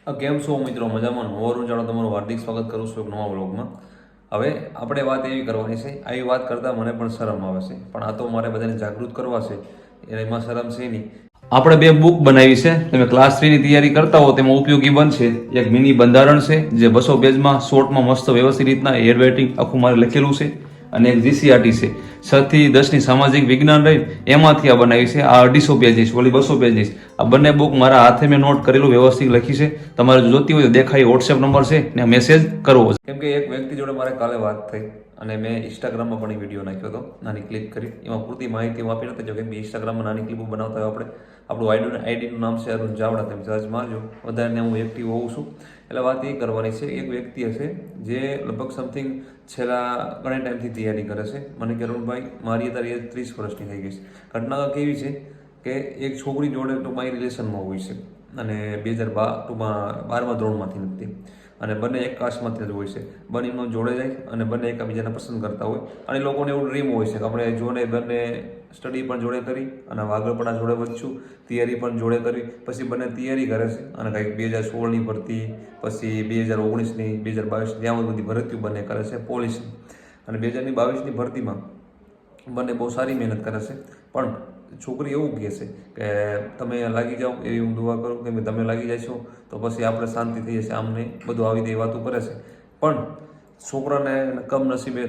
કેમ છો મિત્રો? મજામાં? નવરું જાણો તમારું હાર્દિક સ્વાગત કરું છું એક નવા વ્લોગમાં. હવે આપણે વાત એવી કરવાની છે, આવી વાત કરતાં મને પણ શરમ આવે છે, પણ આ તો મારે બધાને જાગૃત કરવા છે, એમાં શરમ છે નહીં. આપણે બે બુક બનાવી છે, તમે ક્લાસ 3ની તૈયારી કરતા હો તેમાં ઉપયોગી બનશે. એક મિની બંધારણ છે જે 200 પેજમાં શોર્ટમાં મસ્ત વ્યવસ્થિત રીતના હેર વેટિંગ આખું મારે લખેલું છે, અને એક જીસીઆરટી છે 6 થી 10ની સામાજિક વિજ્ઞાન રહી એમાંથી આ બનાવી છે. આ 250 પેજીસ, ઓલી 200 પેજીસ. આ બંને બુક મારા હાથે મેં નોટ કરેલું વ્યવસ્થિત લખી છે. તમારે જો જોતી હોય તો દેખાય વોટ્સએપ નંબર છે ને મેસેજ કરવો છે. કેમ કે એક વ્યક્તિ જોડે મારે કાલે વાત થઈ અને મેં ઇન્સ્ટાગ્રામમાં પણ વિડીયો નાખ્યો હતો, નાની ક્લિપ કરી. એમાં પૂરતી માહિતી હું આપી નથી જો કે ઇન્સ્ટાગ્રામમાં નાની ક્લિપો બનાવતા હોય આપણે. આપણું આઈડીનું નામ છે અરુણ ચાવડા, તમે સર્ચ મારજો. વધારે હું એક્ટિવ હોઉં છું. એટલે વાત એ કરવાની છે, એક વ્યક્તિ હશે જે લગભગ સમથિંગ છેલ્લા ઘણા ટાઈમથી તૈયારી કરે છે. મને કે અરુણભાઈ મારી અત્યારે એજ 30 વર્ષની થઈ ગઈ છે. ઘટના કેવી છે કે એક છોકરી જોડે તો મારી રિલેશનમાં હોય છે અને 2012માં ધોરણમાંથી નથી, અને બંને એક કાસ્ટમાંથી જ હોય છે. બંને જોડે જાય અને બંને એકબીજાને પસંદ કરતા હોય, અને લોકોને એવું ડ્રીમ હોય છે કે આપણે જોડે બંને સ્ટડી પણ જોડે કરી અને આગળ પણ જોડે વધશું, તૈયારી પણ જોડે કરી. પછી બંને તૈયારી કરે છે અને કંઈક 2016ની ભરતી, પછી 2019ની, 2022 ત્યાં બધી ભરતીઓ બંને કરે છે પોલીસની. અને 2022ની ભરતીમાં બંને બહુ સારી મહેનત કરે છે. પણ છોકરી એવું કહે છે કે તમે લાગી જાઓ, એવી હું દુઆ કરું કે તમે લાગી જશો તો પછી આપણે શાંતિ થઈ જશે. આમને બધું આવી તે વાતો કરે છે. પણ છોકરાને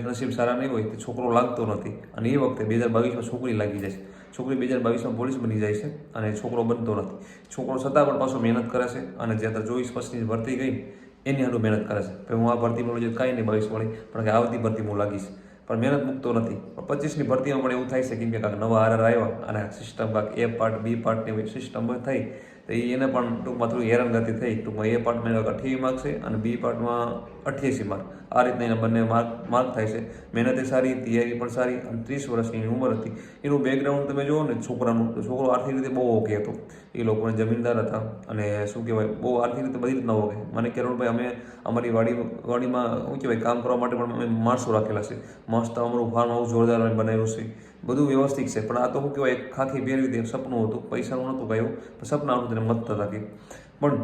નસીબ સારા નહીં હોય તો છોકરો લાગતો નથી, અને એ વખતે 2022માં છોકરી લાગી જાય છે. છોકરી 2022માં પોલીસ બની જાય છે અને છોકરો બનતો નથી. છોકરો છતાં પણ પાછો મહેનત કરે છે, અને જે 24-25ની ભરતી ગઈ એની હાટું મહેનત કરે છે કે હું આ ભરતીમાં કાંઈ નહીં 22 વાળી, પણ કે આવતી ભરતી હું લાગીશ. પણ મહેનત મૂકતો નથી. પણ 25ની ભરતીમાં પણ એવું થાય છે કેમ કે કાંઈક નવા આરઆર આવ્યા અને સિસ્ટમ કાંઈક એ પાર્ટ બી પાર્ટની સિસ્ટમ થઈ તો એને પણ ટૂંકમાં થોડી હેરાનગતિ થઈ. ટૂંકમાં એ પાર્ટમાં 28 માર્ક છે અને બી પાર્ટમાં 88 માર્ક. આ રીતના એના બંને માર્ક થાય છે. મહેનત સારી, તૈયારી પણ સારી, અને 30 વર્ષની ઉંમર હતી. એનું બેકગ્રાઉન્ડ તમે જુઓ ને છોકરાનું, તો છોકરો આર્થિક રીતે બહુ ઓકે હતો. એ લોકોને જમીનદાર હતા અને શું કહેવાય બહુ આર્થિક રીતે બધી રીતના ઓકે. મને કિરણભાઈ અમે અમારી વાડીમાં શું કહેવાય કામ કરવા માટે પણ અમે માણસો રાખેલા છે. મસ્ત અમારું ફાર્મ હાઉસ જોરદાર અમે બનાવ્યું છે, બધું વ્યવસ્થિત છે. પણ આ તો શું કહેવાય ખાખી પહેરવી દે સપનું હતું, પૈસાનું નહોતું કાંઈ એવું, સપના હતું તેને મત હતા. પણ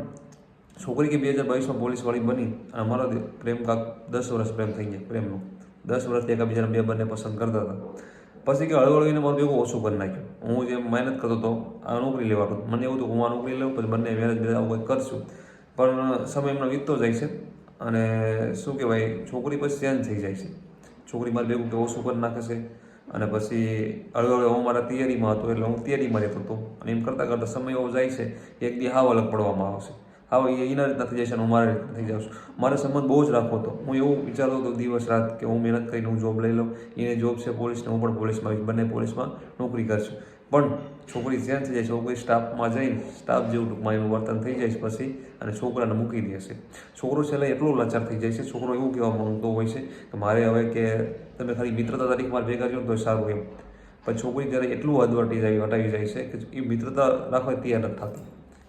છોકરી કે 2022માં પોલીસવાળી બની અને અમારો પ્રેમ કાંક 10 વર્ષ પ્રેમ થઈ ગયા. પ્રેમનું 10 વર્ષથી એકબીજાને બંને પસંદ કરતા હતા. પછી કે હળવળ એને મારું ભેગું ઓછું કરી નાખ્યું. હું જે મહેનત કરતો હતો આ નોકરી લેવાનું, મને એવું હતું હું આ નોકરી લઉં પછી બંને મેરેજ આવું કંઈક કરશું. પણ સમય એમનો વીતતો જાય છે અને શું કહેવાય છોકરી પછી ચેન્જ થઈ જાય છે. છોકરી મારે ભેગું કે ઓછું કરી નાખે છે. અને પછી હળવે હું મારા તૈયારીમાં હતો એટલે હું તૈયારીમાં રહેતો હતો, અને એમ કરતાં કરતાં સમય એવો જાય છે એક દી હાવ અલગ પડવામાં આવશે. હવે એના રીતના થઈ જાય છે અને હું મારા રીતના થઈ જાઉં છું. મારે સંબંધ બહુ જ રાખવો હતો. હું એવું વિચારતો હતો દિવસ રાત કે હું મહેનત કરીને હું જોબ લઈ લઉં. એને જોબ છે પોલીસને, હું પણ પોલીસમાં આવીશ, બંને પોલીસમાં નોકરી કરશું. પણ છોકરી ચેન્જ થઈ જાય છે. છોકરી સ્ટાફમાં જઈને સ્ટાફ જેવું ટૂંકમાં એનું વર્તન થઈ જાય છે પછી, અને છોકરાને મૂકી દે છે. છોકરો છેલ્લે એટલો લાચાર થઈ જાય છે. છોકરો એવું કહેવા માંગતો હોય છે કે મારે હવે કે તમે ખાલી મિત્રતા તારીખ મારે ભેગા છો તો સારું એમ. પણ છોકરી જ્યારે એટલું હટાવી જાય છે કે એ મિત્રતા રાખવા તૈયાર નથી થતી.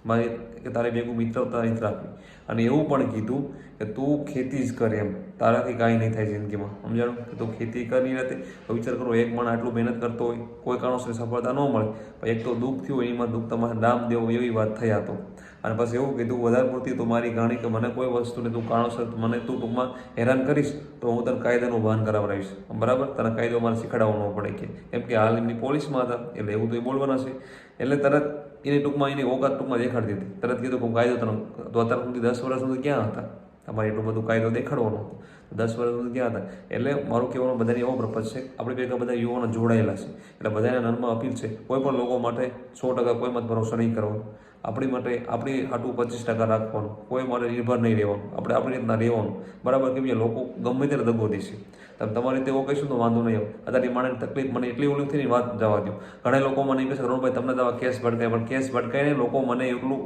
મારે કે તારે ભેગું મિત્રતા નથી રાખવી. અને એવું પણ કીધું કે તું ખેતી જ કરે એમ, તારાથી કાંઈ નહીં થાય જિંદગીમાં. સમજાણું કે તું ખેતી કરી નથી તો વિચાર કરો, એક માણસ આટલું મહેનત કરતો હોય, કોઈ કારણોસર સફળતા ન મળે, પણ એક તો દુઃખ થયું હોય, એમાં દુઃખ તમારે દામ દેવો એવી વાત થઈ હતો. અને પછી એવું કીધું વધારે પૂરતી તો મારી ગાણી કે મને કોઈ વસ્તુને તું કારણોસર મને તું ટૂંકમાં હેરાન કરીશ તો હું તને કાયદાનું ભાન કરાવડાવીશ. બરાબર, તને કાયદો મારે શીખવાડવો ન પડે કે કેમ કે હાલ એમની પોલીસમાં હતા એટલે એવું તો એ બોલવાના છે. એટલે તરત એને ટૂંકમાં એની ઓકાત ટૂંકમાં દેખાડી દીધી. તરત કીધું કે હું કાયદો તને તો અત્યાર સુધી 10 વર્ષ સુધી ક્યાં હતા તમારે એટલું બધું કાયદો દેખાડવાનો હતો, 10 વર્ષ સુધી ક્યાં હતા. એટલે મારું કહેવાનો બધાને એવો પર્પઝ છે, આપણે ભેગા બધા યુવાનો જોડાયેલા છે એટલે બધાને નર્મમાં અપીલ છે, કોઈ પણ લોકો માટે 100% કોઈ મત ભરોસો નહીં કરવાનો. આપણી માટે આપણી આટલું 25% રાખવાનું, કોઈ માટે નિર્ભર નહીં રહેવાનું, આપણે આપણી રીતના રહેવાનું. બરાબર, કેમ કે લોકો ગમે ત્યારે દગો દેશે. તમે તમારી રીતે એવો કહીશું તો વાંધો નહીં આવે. અત્યારે માણસની તકલીફ મને એટલી ઓલી થઈને વાત જવા દો. ઘણા લોકો મને એમ કહે છે અરુણભાઈ તમને તો આવા કેસ ભટકાય, પણ કેસ ભટકાઈને લોકો મને એટલું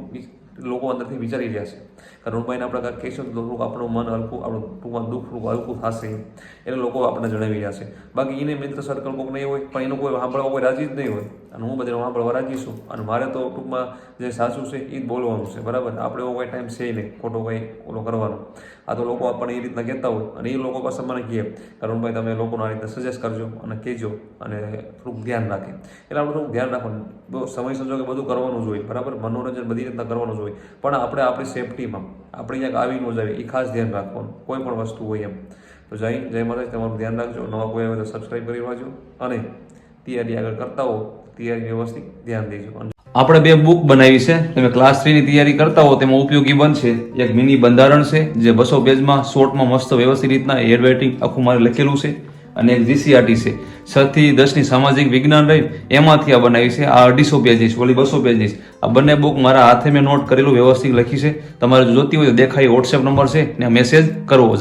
લોકો અંદરથી વિચારી રહ્યા છે કે અરુણભાઈને આપણે કાંઈક કહીશું તો થોડુંક આપણું મન હલકું, આપણું ટૂંકમાં દુઃખ હલકું થશે એટલે લોકો આપણને જણાવી રહ્યા છે. બાકી એને મિત્ર સર્કલ કોઈક નહીં હોય પણ એનું કોઈ સાંભળવા કોઈ રાજી જ નહીં હોય. અને હું બધાને વાપરવા રાજી છું. અને મારે તો ટૂંકમાં જે સાચું છે એ જ બોલવાનું છે, બરાબર. આપણે એવો કોઈ ટાઈમ છે નહીં ખોટો કંઈ ઓલો કરવાનો. આ તો લોકો આપણને એ રીતના કહેતા હોય અને એ લોકો પાસે મને કહે કરુણભાઈ તમે લોકોને આ રીતના સજેસ્ટ કરજો અને કહેજો અને થોડુંક ધ્યાન રાખે. એટલે આપણે થોડુંક ધ્યાન રાખવાનું. બહુ સમય સંજોગે બધું કરવાનું જોઈએ, બરાબર. મનોરંજન બધી રીતના કરવાનું જોઈએ, પણ આપણે આપણી સેફટીમાં આપણે ક્યાંક આવી ન જાય એ ખાસ ધ્યાન રાખવાનું, કોઈ પણ વસ્તુ હોય એમ. તો જય માતાજી, તમારું ધ્યાન રાખજો. નવા કોઈ આવે તો સબસ્ક્રાઈબ કરી વાંચો અને તૈયારી આગળ કરતા હો તૈયારી વ્યવસ્થિત ધ્યાન દેજો. આપણે 2 બુક બનાવી છે, તમે ક્લાસ 3 ની તૈયારી કરતા હો તેમાં ઉપયોગી બનશે. એક મિની બંધારણ છે જે 200 પેજમાં શોર્ટમાં મસ્ત વ્યવસ્થિત રીતના હેડ રાઇટિંગ આખું મારે લખેલું છે, અને એક જીસીઆરટી છે 6 થી 10 ની સામાજિક વિજ્ઞાન રહી એમાંથી આ બનાવી છે. આ 250 પેજીસ, ઓલી 200 પેજીસ. આ બંને બુક મારા હાથે મેં નોટ કરેલું વ્યવસ્થિત લખી છે. તમારે જો જોતી હોય તો દેખાય WhatsApp નંબર છે ને મેસેજ કરવો.